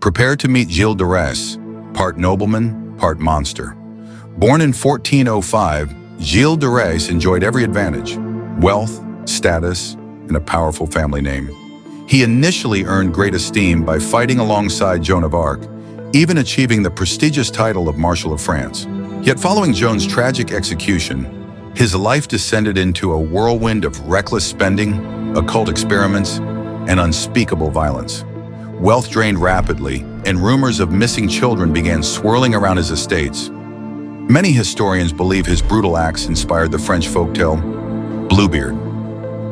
Prepare to meet Gilles de Rais, part nobleman, part monster. Born in 1405, Gilles de Rais enjoyed every advantage: wealth, status, and a powerful family name. He initially earned great esteem by fighting alongside Joan of Arc, even achieving the prestigious title of Marshal of France. Yet following Joan's tragic execution, his life descended into a whirlwind of reckless spending, occult experiments, and unspeakable violence. Wealth drained rapidly, and rumors of missing children began swirling around his estates. Many historians believe his brutal acts inspired the French folktale Bluebeard.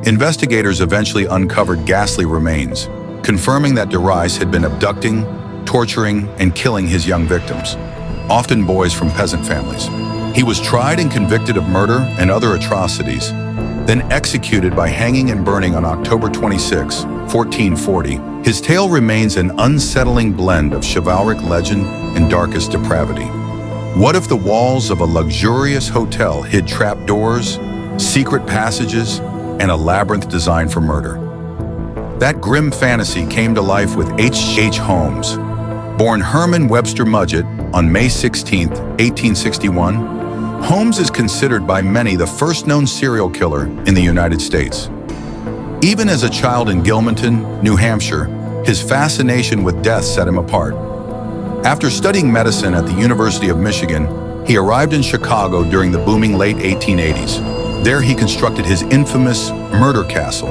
Investigators eventually uncovered ghastly remains, confirming that de Rais had been abducting, torturing, and killing his young victims, often boys from peasant families. He was tried and convicted of murder and other atrocities, then executed by hanging and burning on October 26, 1440. His tale remains an unsettling blend of chivalric legend and darkest depravity. What if the walls of a luxurious hotel hid trapdoors, secret passages, and a labyrinth designed for murder? That grim fantasy came to life with H.H. Holmes. Born Herman Webster Mudgett on May 16, 1861, Holmes is considered by many the first known serial killer in the United States. Even as a child in Gilmanton, New Hampshire, his fascination with death set him apart. After studying medicine at the University of Michigan, he arrived in Chicago during the booming late 1880s. There he constructed his infamous Murder Castle,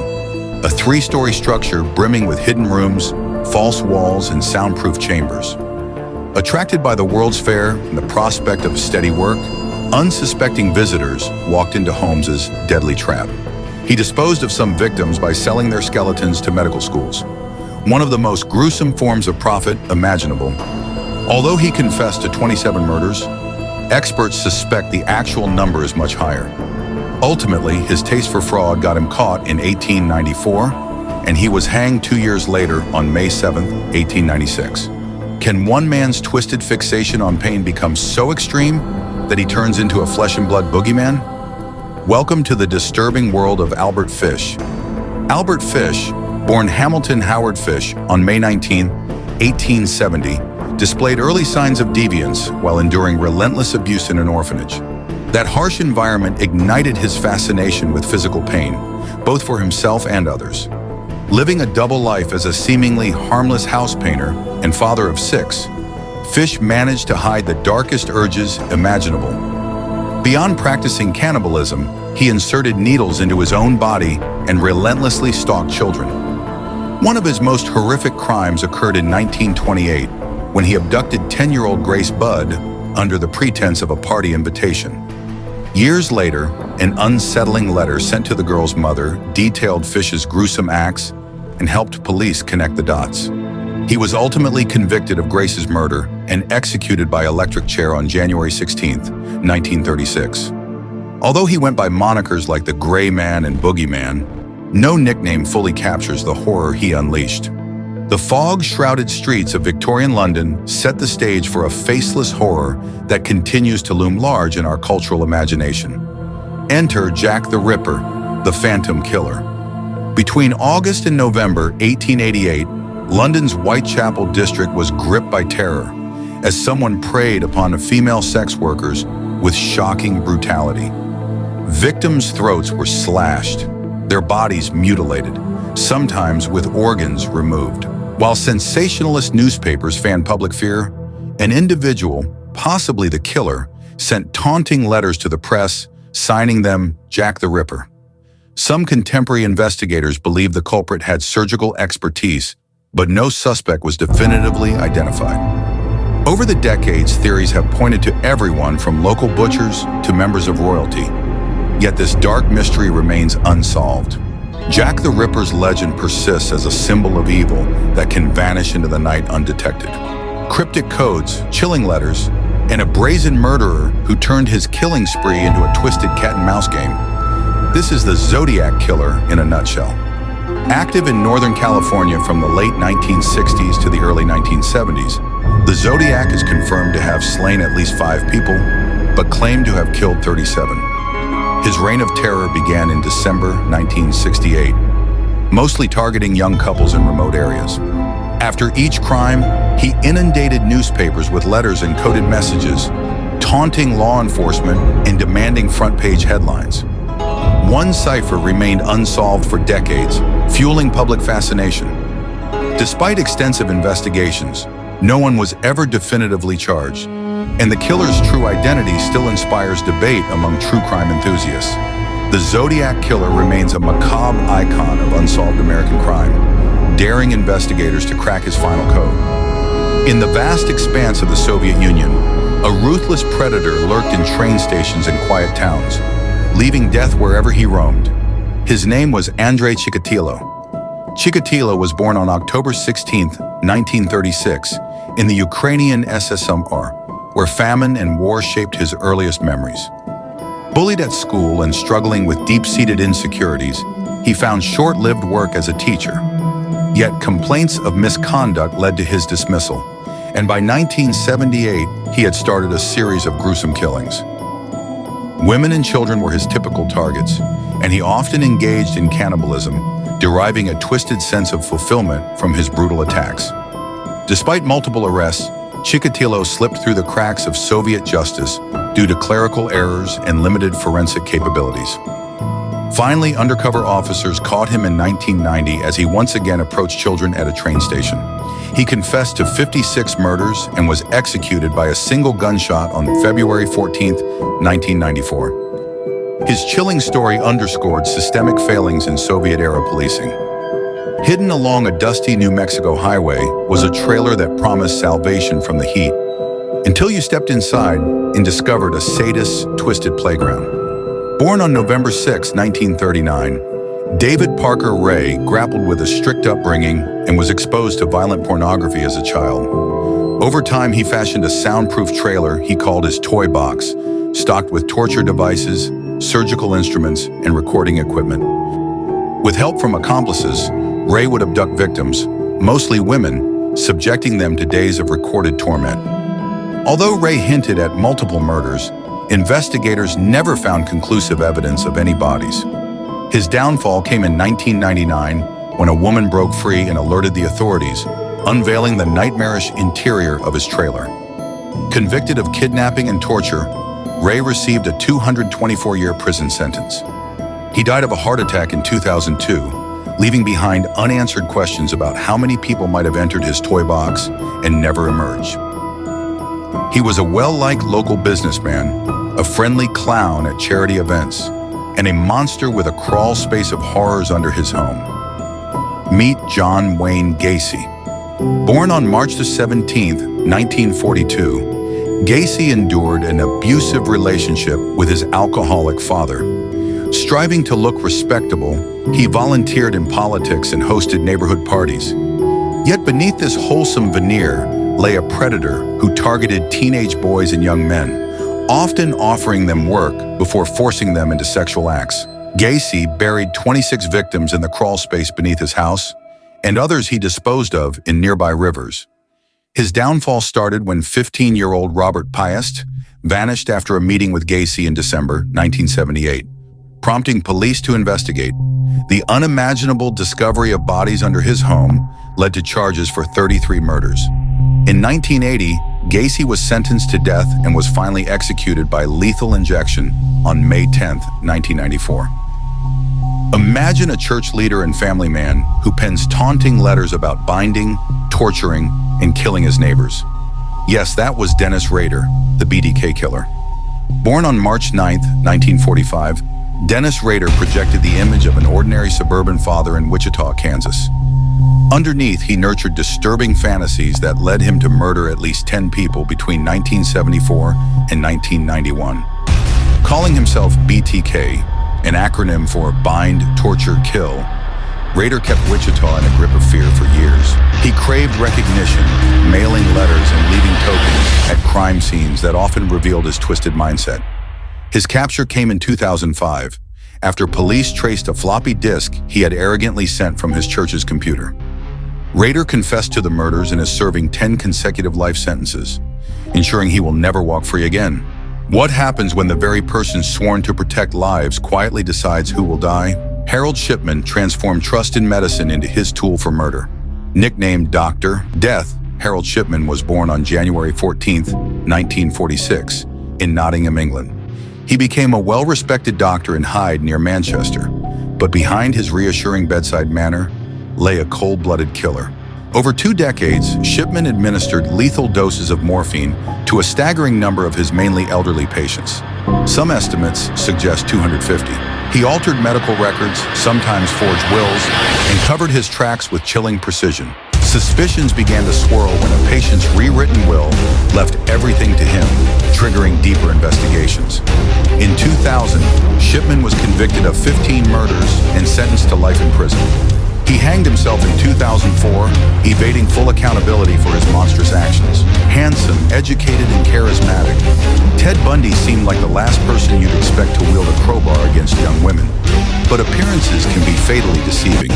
a three-story structure brimming with hidden rooms, false walls, and soundproof chambers. Attracted by the World's Fair and the prospect of steady work, unsuspecting visitors walked into Holmes's deadly trap. He disposed of some victims by selling their skeletons to medical schools, one of the most gruesome forms of profit imaginable. Although he confessed to 27 murders, experts suspect the actual number is much higher. Ultimately, his taste for fraud got him caught in 1894, and he was hanged 2 years later on May 7, 1896. Can one man's twisted fixation on pain become so extreme that he turns into a flesh and blood boogeyman? Welcome to the disturbing world of Albert Fish. Albert Fish, born Hamilton Howard Fish on May 19, 1870, displayed early signs of deviance while enduring relentless abuse in an orphanage. That harsh environment ignited his fascination with physical pain, both for himself and others. Living a double life as a seemingly harmless house painter and father of 6, Fish managed to hide the darkest urges imaginable. Beyond practicing cannibalism, he inserted needles into his own body and relentlessly stalked children. One of his most horrific crimes occurred in 1928 when he abducted 10-year-old Grace Budd under the pretense of a party invitation. Years later, an unsettling letter sent to the girl's mother detailed Fish's gruesome acts and helped police connect the dots. He was ultimately convicted of Grace's murder and executed by electric chair on January 16, 1936. Although he went by monikers like the Gray Man and Boogeyman, no nickname fully captures the horror he unleashed. The fog-shrouded streets of Victorian London set the stage for a faceless horror that continues to loom large in our cultural imagination. Enter Jack the Ripper, the Phantom Killer. Between August and November 1888, London's Whitechapel district was gripped by terror as someone preyed upon female sex workers with shocking brutality. Victims' throats were slashed, their bodies mutilated, sometimes with organs removed. While sensationalist newspapers fanned public fear, an individual, possibly the killer, sent taunting letters to the press, signing them Jack the Ripper. Some contemporary investigators believe the culprit had surgical expertise, but no suspect was definitively identified. Over the decades, theories have pointed to everyone from local butchers to members of royalty. Yet this dark mystery remains unsolved. Jack the Ripper's legend persists as a symbol of evil that can vanish into the night undetected. Cryptic codes, chilling letters, and a brazen murderer who turned his killing spree into a twisted cat-and-mouse game. This is the Zodiac Killer in a nutshell. Active in Northern California from the late 1960s to the early 1970s, the Zodiac is confirmed to have slain at least 5 people, but claimed to have killed 37. His reign of terror began in December 1968, mostly targeting young couples in remote areas. After each crime, he inundated newspapers with letters and coded messages, taunting law enforcement and demanding front-page headlines. One cipher remained unsolved for decades, fueling public fascination. Despite extensive investigations, no one was ever definitively charged, and the killer's true identity still inspires debate among true crime enthusiasts. The Zodiac Killer remains a macabre icon of unsolved American crime, daring investigators to crack his final code. In the vast expanse of the Soviet Union, a ruthless predator lurked in train stations and quiet towns, leaving death wherever he roamed. His name was Andrei Chikatilo. Chikatilo was born on October 16, 1936, in the Ukrainian SSR, where famine and war shaped his earliest memories. Bullied at school and struggling with deep-seated insecurities, he found short-lived work as a teacher. Yet complaints of misconduct led to his dismissal, and by 1978, he had started a series of gruesome killings. Women and children were his typical targets, and he often engaged in cannibalism, deriving a twisted sense of fulfillment from his brutal attacks. Despite multiple arrests, Chikatilo slipped through the cracks of Soviet justice due to clerical errors and limited forensic capabilities. Finally, undercover officers caught him in 1990 as he once again approached children at a train station. He confessed to 56 murders and was executed by a single gunshot on February 14, 1994. His chilling story underscored systemic failings in Soviet-era policing. Hidden along a dusty New Mexico highway was a trailer that promised salvation from the heat, until you stepped inside and discovered a sadist's twisted playground. Born on November 6, 1939, David Parker Ray grappled with a strict upbringing and was exposed to violent pornography as a child. Over time, he fashioned a soundproof trailer he called his toy box, stocked with torture devices, surgical instruments, and recording equipment. With help from accomplices, Ray would abduct victims, mostly women, subjecting them to days of recorded torment. Although Ray hinted at multiple murders, investigators never found conclusive evidence of any bodies. His downfall came in 1999 when a woman broke free and alerted the authorities, unveiling the nightmarish interior of his trailer. Convicted of kidnapping and torture, Ray received a 224-year prison sentence. He died of a heart attack in 2002, leaving behind unanswered questions about how many people might have entered his toy box and never emerged. He was a well-liked local businessman, a friendly clown at charity events, and a monster with a crawl space of horrors under his home. Meet John Wayne Gacy. Born on March 17, 1942, Gacy endured an abusive relationship with his alcoholic father. Striving to look respectable, he volunteered in politics and hosted neighborhood parties. Yet beneath this wholesome veneer lay a predator who targeted teenage boys and young men, often offering them work before forcing them into sexual acts. Gacy buried 26 victims in the crawl space beneath his house, and others he disposed of in nearby rivers. His downfall started when 15-year-old Robert Piest vanished after a meeting with Gacy in December 1978, prompting police to investigate. The unimaginable discovery of bodies under his home led to charges for 33 murders. In 1980, Gacy was sentenced to death and was finally executed by lethal injection on May 10, 1994. Imagine a church leader and family man who pens taunting letters about binding, torturing, and killing his neighbors. Yes, that was Dennis Rader, the BTK killer. Born on March 9, 1945, Dennis Rader projected the image of an ordinary suburban father in Wichita, Kansas. Underneath, he nurtured disturbing fantasies that led him to murder at least 10 people between 1974 and 1991. Calling himself BTK, an acronym for Bind, Torture, Kill, Rader kept Wichita in a grip of fear for years. He craved recognition, mailing letters and leaving tokens at crime scenes that often revealed his twisted mindset. His capture came in 2005, after police traced a floppy disk he had arrogantly sent from his church's computer. Rader confessed to the murders and is serving 10 consecutive life sentences, ensuring he will never walk free again. What happens when the very person sworn to protect lives quietly decides who will die? Harold Shipman transformed trust in medicine into his tool for murder. Nicknamed Dr. Death, Harold Shipman was born on January 14, 1946, in Nottingham, England. He became a well-respected doctor in Hyde near Manchester, but behind his reassuring bedside manner lay a cold-blooded killer. Over 2 decades, Shipman administered lethal doses of morphine to a staggering number of his mainly elderly patients. Some estimates suggest 250. He altered medical records, sometimes forged wills, and covered his tracks with chilling precision. Suspicions began to swirl when a patient's rewritten will left everything to him, triggering deeper investigations. In 2000, Shipman was convicted of 15 murders and sentenced to life in prison. He hanged himself in 2004, evading full accountability for his monstrous actions. Handsome, educated, and charismatic, Ted Bundy seemed like the last person you'd expect to wield a crowbar against young women. But appearances can be fatally deceiving.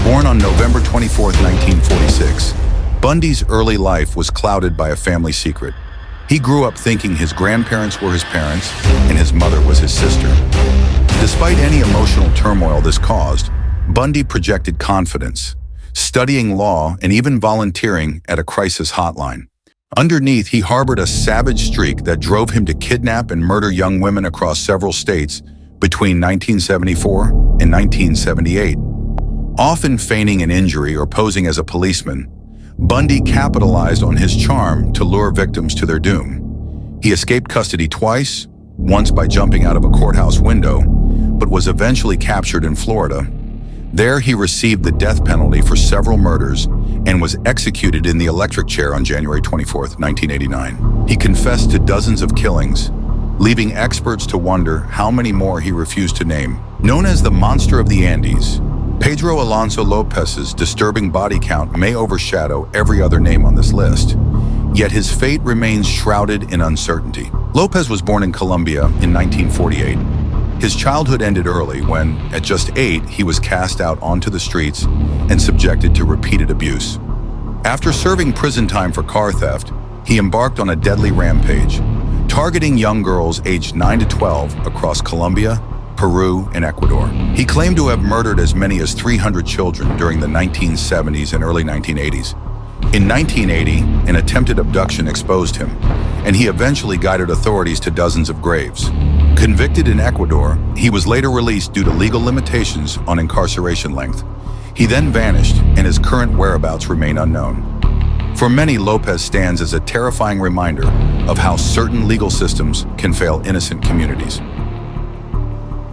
Born on November 24, 1946, Bundy's early life was clouded by a family secret. He grew up thinking his grandparents were his parents and his mother was his sister. Despite any emotional turmoil this caused, Bundy projected confidence, studying law and even volunteering at a crisis hotline. Underneath, he harbored a savage streak that drove him to kidnap and murder young women across several states between 1974 and 1978. Often feigning an injury or posing as a policeman, Bundy capitalized on his charm to lure victims to their doom. He escaped custody twice, once by jumping out of a courthouse window, but was eventually captured in Florida. There, he received the death penalty for several murders and was executed in the electric chair on January 24, 1989. He confessed to dozens of killings, leaving experts to wonder how many more he refused to name. Known as the Monster of the Andes, Pedro Alonso Lopez's disturbing body count may overshadow every other name on this list, yet his fate remains shrouded in uncertainty. Lopez was born in Colombia in 1948. His childhood ended early when, at just 8, he was cast out onto the streets and subjected to repeated abuse. After serving prison time for car theft, he embarked on a deadly rampage, targeting young girls aged 9 to 12 across Colombia, Peru, and Ecuador. He claimed to have murdered as many as 300 children during the 1970s and early 1980s. In 1980, an attempted abduction exposed him, and he eventually guided authorities to dozens of graves. Convicted in Ecuador, he was later released due to legal limitations on incarceration length. He then vanished, and his current whereabouts remain unknown. For many, Lopez stands as a terrifying reminder of how certain legal systems can fail innocent communities.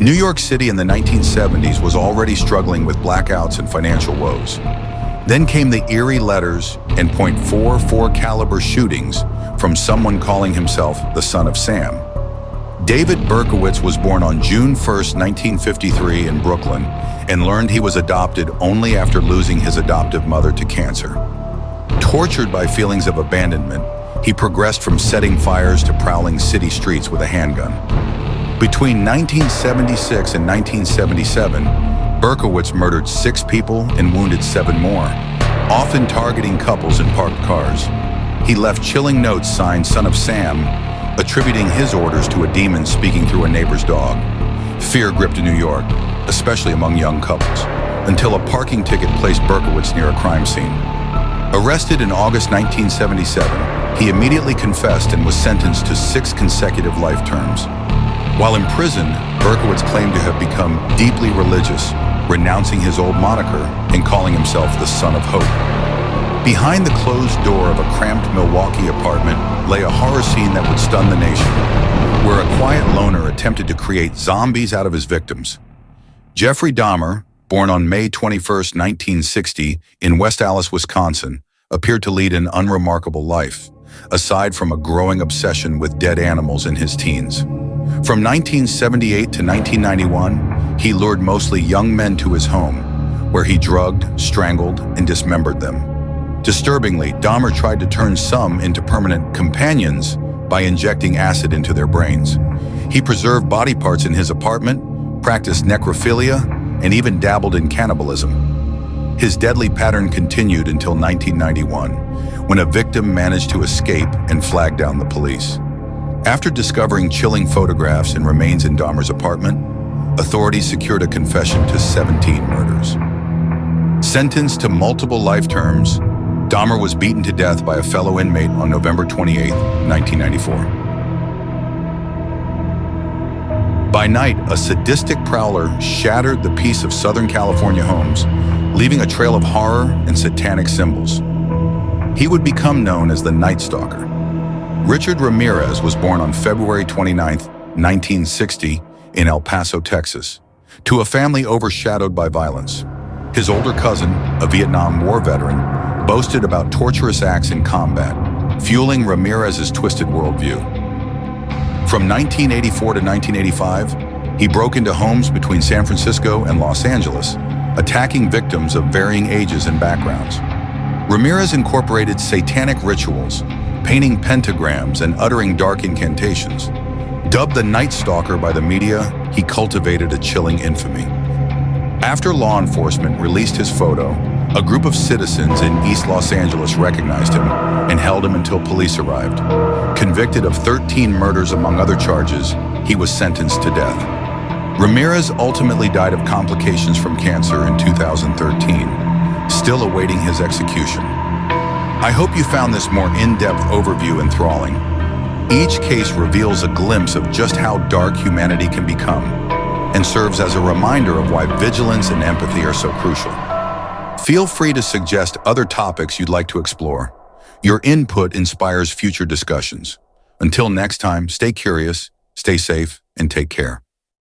New York City in the 1970s was already struggling with blackouts and financial woes. Then came the eerie letters and .44 caliber shootings from someone calling himself the Son of Sam. David Berkowitz was born on June 1, 1953 in Brooklyn and learned he was adopted only after losing his adoptive mother to cancer. Tortured by feelings of abandonment, he progressed from setting fires to prowling city streets with a handgun. Between 1976 and 1977, Berkowitz murdered 6 people and wounded 7 more, often targeting couples in parked cars. He left chilling notes signed Son of Sam, attributing his orders to a demon speaking through a neighbor's dog. Fear gripped New York, especially among young couples, until a parking ticket placed Berkowitz near a crime scene. Arrested in August 1977, he immediately confessed and was sentenced to 6 consecutive life terms. While in prison, Berkowitz claimed to have become deeply religious, renouncing his old moniker and calling himself the Son of Hope. Behind the closed door of a cramped Milwaukee apartment lay a horror scene that would stun the nation, where a quiet loner attempted to create zombies out of his victims. Jeffrey Dahmer, born on May 21, 1960, in West Allis, Wisconsin, appeared to lead an unremarkable life, aside from a growing obsession with dead animals in his teens. From 1978 to 1991, he lured mostly young men to his home, where he drugged, strangled, and dismembered them. Disturbingly, Dahmer tried to turn some into permanent companions by injecting acid into their brains. He preserved body parts in his apartment, practiced necrophilia, and even dabbled in cannibalism. His deadly pattern continued until 1991, when a victim managed to escape and flag down the police. After discovering chilling photographs and remains in Dahmer's apartment, authorities secured a confession to 17 murders. Sentenced to multiple life terms, Dahmer was beaten to death by a fellow inmate on November 28, 1994. By night, a sadistic prowler shattered the peace of Southern California homes, leaving a trail of horror and satanic symbols. He would become known as the Night Stalker. Richard Ramirez was born on February 29, 1960, in El Paso, Texas, to a family overshadowed by violence. His older cousin, a Vietnam War veteran, boasted about torturous acts in combat, fueling Ramirez's twisted worldview. From 1984 to 1985, he broke into homes between San Francisco and Los Angeles, attacking victims of varying ages and backgrounds. Ramirez incorporated satanic rituals, painting pentagrams and uttering dark incantations. Dubbed the Night Stalker by the media, he cultivated a chilling infamy. After law enforcement released his photo, a group of citizens in East Los Angeles recognized him and held him until police arrived. Convicted of 13 murders among other charges, he was sentenced to death. Ramirez ultimately died of complications from cancer in 2013, still awaiting his execution. I hope you found this more in-depth overview enthralling. Each case reveals a glimpse of just how dark humanity can become, and serves as a reminder of why vigilance and empathy are so crucial. Feel free to suggest other topics you'd like to explore. Your input inspires future discussions. Until next time, stay curious, stay safe, and take care.